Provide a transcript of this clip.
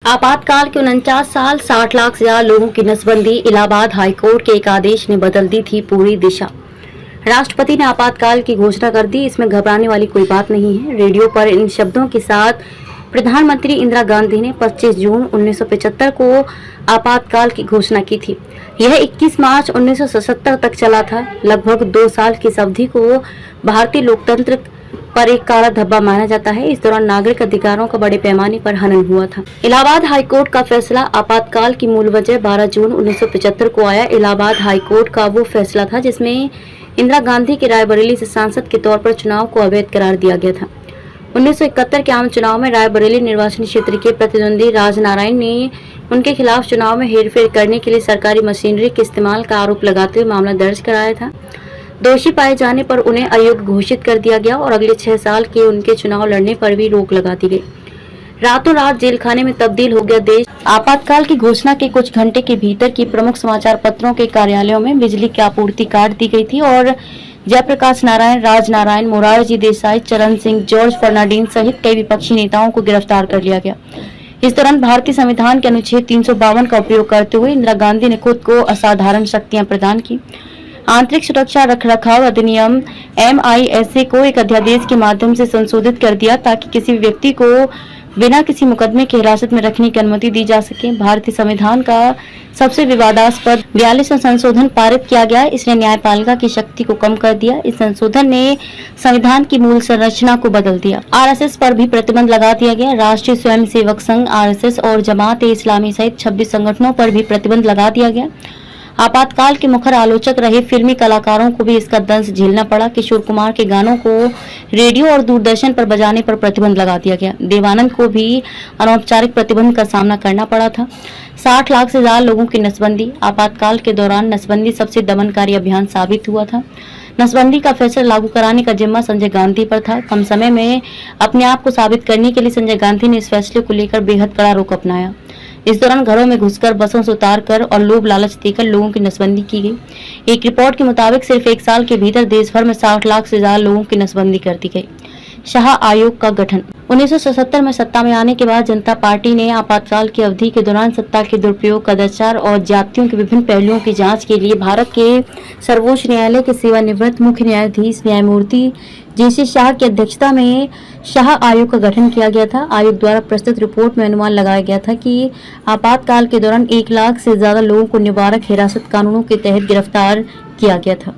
आपातकाल के 49 साल 60 लाख से ज्यादा लोगों की नसबंदी। इलाहाबाद हाईकोर्ट के एक आदेश ने बदल दी थी पूरी दिशा। राष्ट्रपति ने आपातकाल की घोषणा कर दी। इसमें घबराने वाली कोई बात नहीं है। रेडियो पर इन शब्दों के साथ प्रधानमंत्री इंदिरा गांधी ने 25 जून 1975 को आपातकाल की घोषणा की थी। यह 21 मार्च 1977 तक चला था। लगभग 2 साल की इस अवधि को भारतीय लोकतंत्र पर एक काला धब्बा माना जाता है। इस दौरान नागरिक अधिकारों का बड़े पैमाने पर हनन हुआ था। इलाहाबाद हाईकोर्ट का फैसला। आपातकाल की मूल वजह 12 जून 1975 को आया। इलाहाबाद हाईकोर्ट का वो फैसला था जिसमें इंदिरा गांधी के रायबरेली से सांसद के तौर पर चुनाव को अवैध करार दिया गया था। 1971 के आम चुनाव में रायबरेली निर्वाचन क्षेत्र के प्रतिद्वंदी राजनारायण ने उनके खिलाफ चुनाव में हेरफेर करने के लिए सरकारी मशीनरी के इस्तेमाल का आरोप लगाते हुए मामला दर्ज कराया था। दोषी पाए जाने पर उन्हें अयोग्य घोषित कर दिया गया और अगले 6 साल के उनके चुनाव लड़ने पर भी रोक लगा दी गई। रातों रात जेल खाने में तब्दील हो गया देश। आपातकाल की घोषणा के कुछ घंटे के भीतर की प्रमुख समाचार पत्रों के कार्यालयों में बिजली की आपूर्ति काट दी गई थी और जयप्रकाश नारायण, राजनारायण, मोरारजी देसाई, चरण सिंह, जॉर्ज फर्नांडीज सहित कई विपक्षी नेताओं को गिरफ्तार कर लिया गया। इस दौरान भारतीय संविधान के अनुच्छेद 352 का उपयोग करते हुए इंदिरा गांधी ने खुद को असाधारण शक्तियां प्रदान की। आंतरिक सुरक्षा रखरखाव अधिनियम MISA को एक अध्यादेश के माध्यम से संशोधित कर दिया ताकि किसी भी व्यक्ति को बिना किसी मुकदमे की हिरासत में रखने की अनुमति दी जा सके। भारतीय संविधान का सबसे विवादास्पद 42वां संशोधन पारित किया गया। इसने न्यायपालिका की शक्ति को कम कर दिया। इस संशोधन ने संविधान की मूल संरचना को बदल दिया। RSS पर भी प्रतिबंध लगा दिया गया। राष्ट्रीय स्वयंसेवक संघ RSS और जमात-ए-इस्लामी सहित 26 संगठनों पर भी प्रतिबंध लगा दिया गया। आपातकाल के मुखर आलोचक रहे फिल्मी कलाकारों को भी इसका दंश झेलना पड़ा। किशोर कुमार के गानों को रेडियो और दूरदर्शन पर बजाने पर प्रतिबंध लगा दिया गया। देवानंद को भी अनौपचारिक प्रतिबंध का सामना करना पड़ा था। 60 लाख से ज्यादा लोगों की नसबंदी। आपातकाल के दौरान नसबंदी सबसे दमनकारी अभियान साबित हुआ था। नसबंदी का फैसला लागू कराने का जिम्मा संजय गांधी पर था। कम समय में अपने आप को साबित करने के लिए संजय गांधी ने इस फैसले को लेकर बेहद कड़ा रुख अपनाया। इस दौरान घरों में घुसकर, बसों से उतारकर और लोभ लालच देकर लोगों की नसबंदी की गई। एक रिपोर्ट के मुताबिक सिर्फ 1 साल के भीतर देश भर में 60 लाख से ज्यादा लोगों की नसबंदी कर दी गई। शाह आयोग का गठन। 1977 में सत्ता में आने के बाद जनता पार्टी ने आपातकाल की अवधि के दौरान सत्ता के दुरुपयोग, कदाचार और ज्यादतियों के विभिन्न पहलुओं की जांच के लिए भारत के सर्वोच्च न्यायालय के सेवानिवृत्त मुख्य न्यायाधीश न्यायमूर्ति JC शाह की अध्यक्षता में शाह आयोग का गठन किया गया था। आयोग द्वारा प्रस्तुत रिपोर्ट में अनुमान लगाया गया था कि आपातकाल के दौरान 1 लाख से ज्यादा लोगों को निवारक हिरासत कानूनों के तहत गिरफ्तार किया गया था।